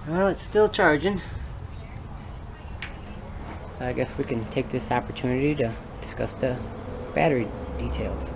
Well, it's still charging. So I guess we can take this opportunity to discuss the battery details.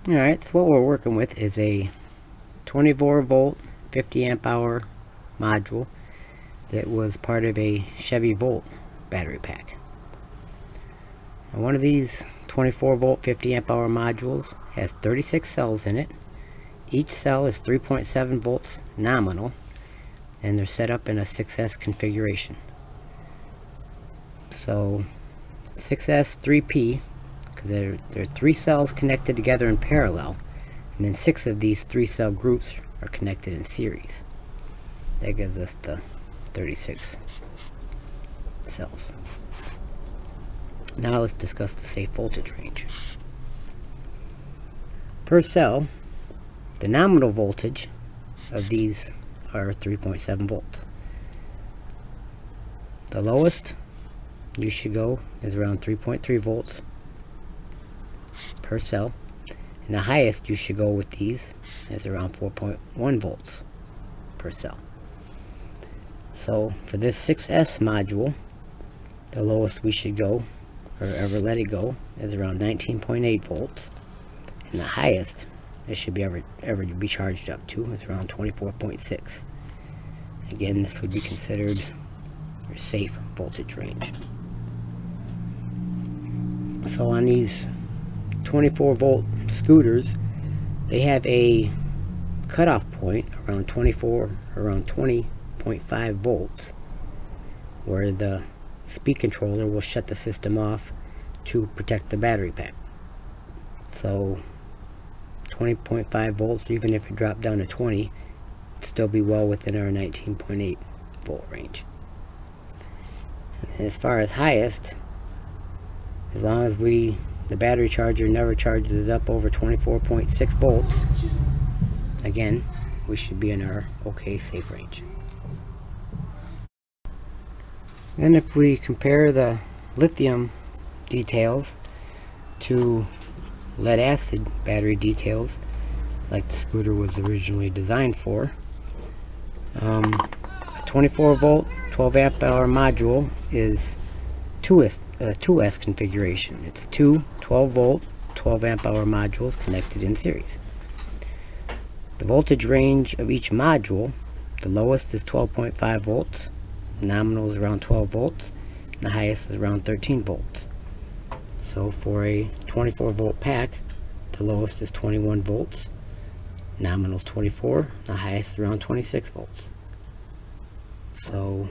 Alright, so what we're working with is a 24 volt 50 amp hour module that was part of a Chevy Volt battery pack. Now, one of these 24 volt 50 amp hour modules has 36 cells in it. Each cell is 3.7 volts nominal, and they're set up in a 6S configuration. So 6S 3P, because there are 3 cells connected together in parallel, and then 6 of these 3 cell groups are connected in series. That gives us the 36 cells. Now let's discuss the safe voltage range. Per cell, the nominal voltage of these are 3.7 volts. The lowest you should go is around 3.3 volts per cell, and the highest you should go with these is around 4.1 volts per cell. So for this 6S module, the lowest we should go, or ever let it go, is around 19.8 volts, and the highest it should be ever be charged up to is around 24.6. Again, this would be considered your safe voltage range. So on these 24 volt scooters, they have a cutoff point around 20.5 volts, where the speed controller will shut the system off to protect the battery pack. So 20.5 volts, even if it dropped down to 20, would still be well within our 19.8 volt range. And as far as highest, as long as the battery charger never charges up over 24.6 volts, again, we should be in our okay safe range. Then if we compare the lithium details to lead acid battery details, like the scooter was originally designed for, a 24 volt 12 amp hour module is 2S configuration. It's two 12 volt 12 amp hour modules connected in series. The voltage range of each module, the lowest is 12.5 volts, nominal is around 12 volts, and the highest is around 13 volts. So for a 24 volt pack, the lowest is 21 volts, nominal is 24, the highest is around 26 volts. So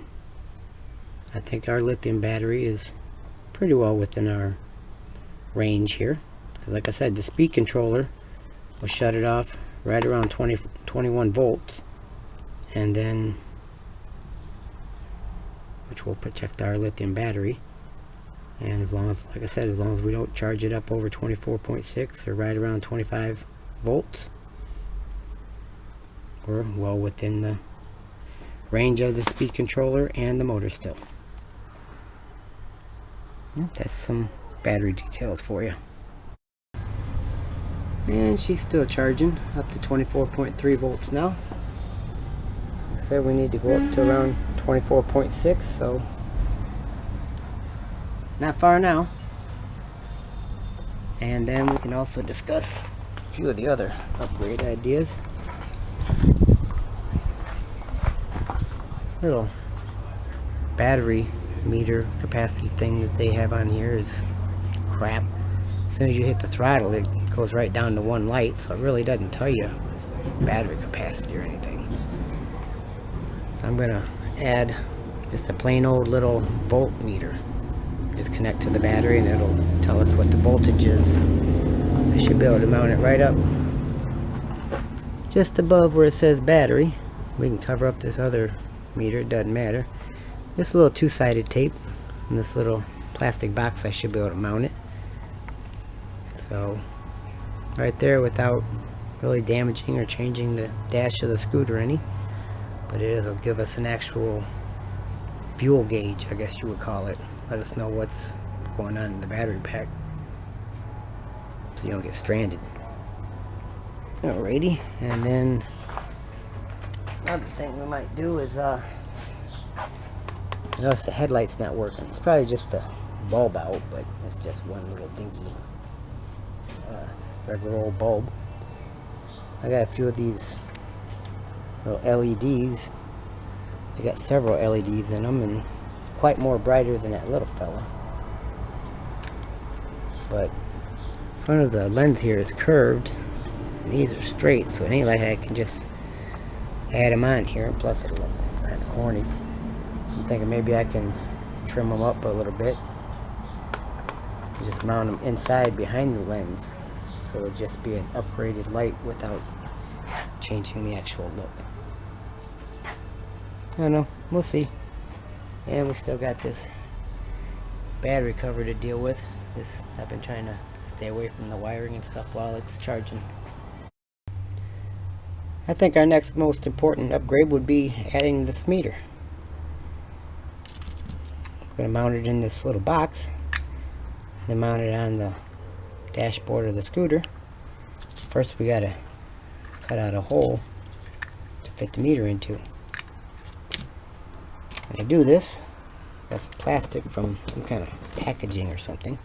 I think our lithium battery is pretty well within our range here, because like I said, the speed controller will shut it off right around 21 volts, and then which will protect our lithium battery. And as long as, like I said, as long as we don't charge it up over 24.6 or right around 25 volts, we're well within the range of the speed controller and the motor still. That's some battery details for you. And she's still charging up to 24.3 volts now. Like I said, we need to go up to around 24.6, so not far now. And then we can also discuss a few of the other upgrade ideas. Little battery meter capacity thing that they have on here is crap. As soon as you hit the throttle, it goes right down to 1 light, so it really doesn't tell you battery capacity or anything. So I'm gonna add just a plain old little voltmeter. Just connect to the battery and it'll tell us what the voltage is. I should be able to mount it right up just above where it says battery. We can cover up this other meter, it doesn't matter. This little 2-sided tape in this little plastic box, I should be able to mount it. So right there, without really damaging or changing the dash of the scooter any, but it'll give us an actual fuel gauge, I guess you would call it. Let us know what's going on in the battery pack, so you don't get stranded. Alrighty, and then Another thing we might do is notice the headlight's not working. It's probably just a bulb out, but it's just one little dinky regular old bulb. I got a few of these little LEDs. They got several LEDs in them and quite more brighter than that little fella. But front of the lens here is curved and these are straight, so it ain't like I can just add them on here. Plus it'll look kind of corny. I'm thinking maybe I can trim them up a little bit, just mount them inside behind the lens, so it'll just be an upgraded light without changing the actual look. I don't know, we'll see. And we still got this battery cover to deal with. I've been trying to stay away from the wiring and stuff while it's charging. I think our next most important upgrade would be adding this meter. I'm going to mount it in this little box, then mount it on the dashboard of the scooter. First we got to cut out a hole to fit the meter into. When I do this, that's plastic from some kind of packaging or something.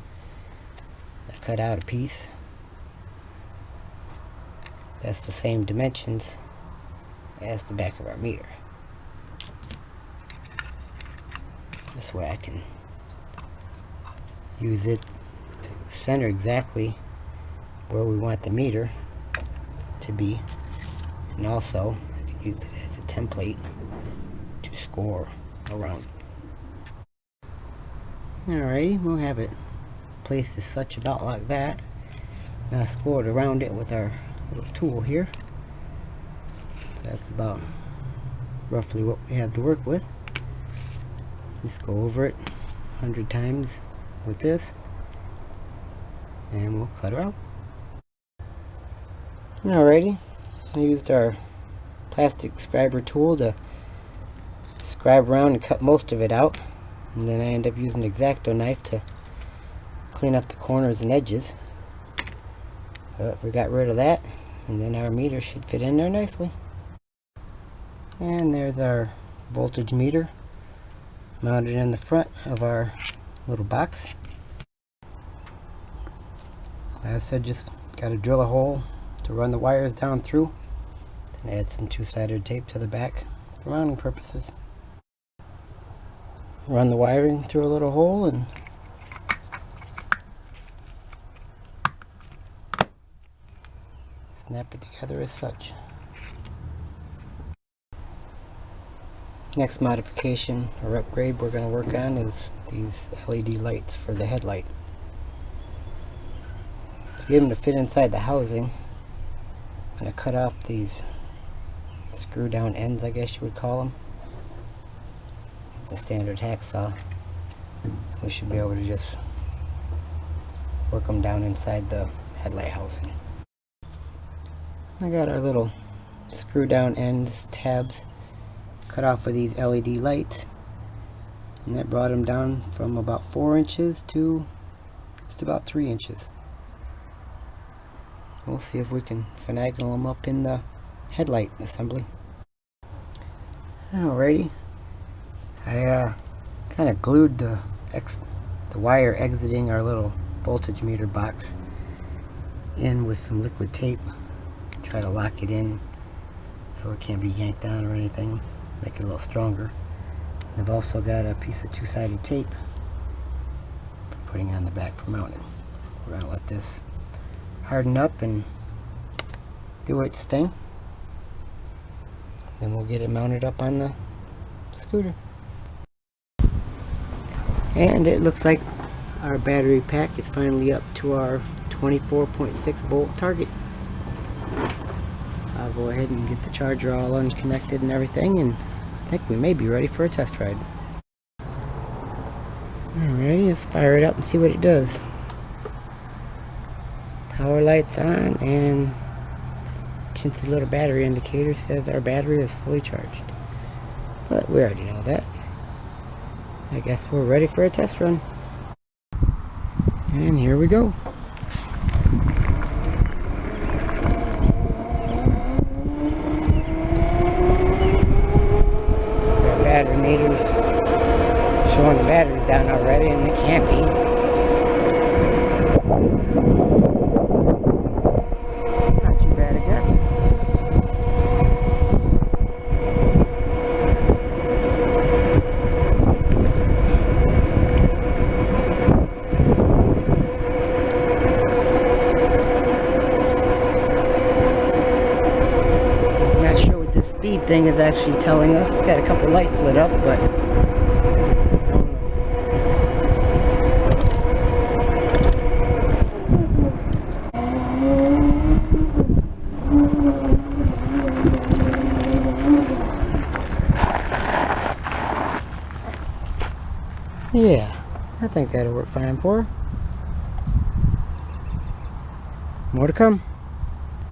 I cut out a piece. That's the same dimensions as the back of our meter. This way I can use it to center exactly where we want the meter to be, and also I can use it as a template to score around. Alrighty, we'll have it placed as such about like that. Now score it around it with our little tool here. That's about roughly what we have to work with. Just go over it 100 times with this and we'll cut her out. Alrighty, I used our plastic scriber tool to scribe around and cut most of it out, and then I end up using an X-Acto knife to clean up the corners and edges. But we got rid of that, and then our meter should fit in there nicely. And there's our voltage meter mounted in the front of our little box. As I said, just got to drill a hole to run the wires down through, and add some two-sided tape to the back for mounting purposes. Run the wiring through a little hole and snap it together as such. Next modification or upgrade we're going to work on is these LED lights for the headlight. To get them to fit inside the housing, I'm going to cut off these screw down ends, I guess you would call them. With a standard hacksaw, we should be able to just work them down inside the headlight housing. I got our little screw down ends tabs cut off for these LED lights, and that brought them down from about 4 inches to just about 3 inches. We'll see if we can finagle them up in the headlight assembly. Alrighty, I kind of glued the wire exiting our little voltage meter box in with some liquid tape. Try to lock it in so it can't be yanked down or anything. Make it a little stronger. And I've also got a piece of two-sided tape for putting on the back for mounting. We're going to let this harden up and do its thing. Then we'll get it mounted up on the scooter. And it looks like our battery pack is finally up to our 24.6 volt target. So I'll go ahead and get the charger all unconnected and everything, and I think we may be ready for a test ride. Alrighty, let's fire it up and see what it does. Power lights on, and chintzy little battery indicator says our battery is fully charged. But we already know that. I guess we're ready for a test run. And here we go. meters showing the battery's down already, and it can't be. Not too bad, I guess. Not sure what this speed thing is actually telling us. It's got a couple lights lit up, but yeah, I think that'll work fine for her. More to come.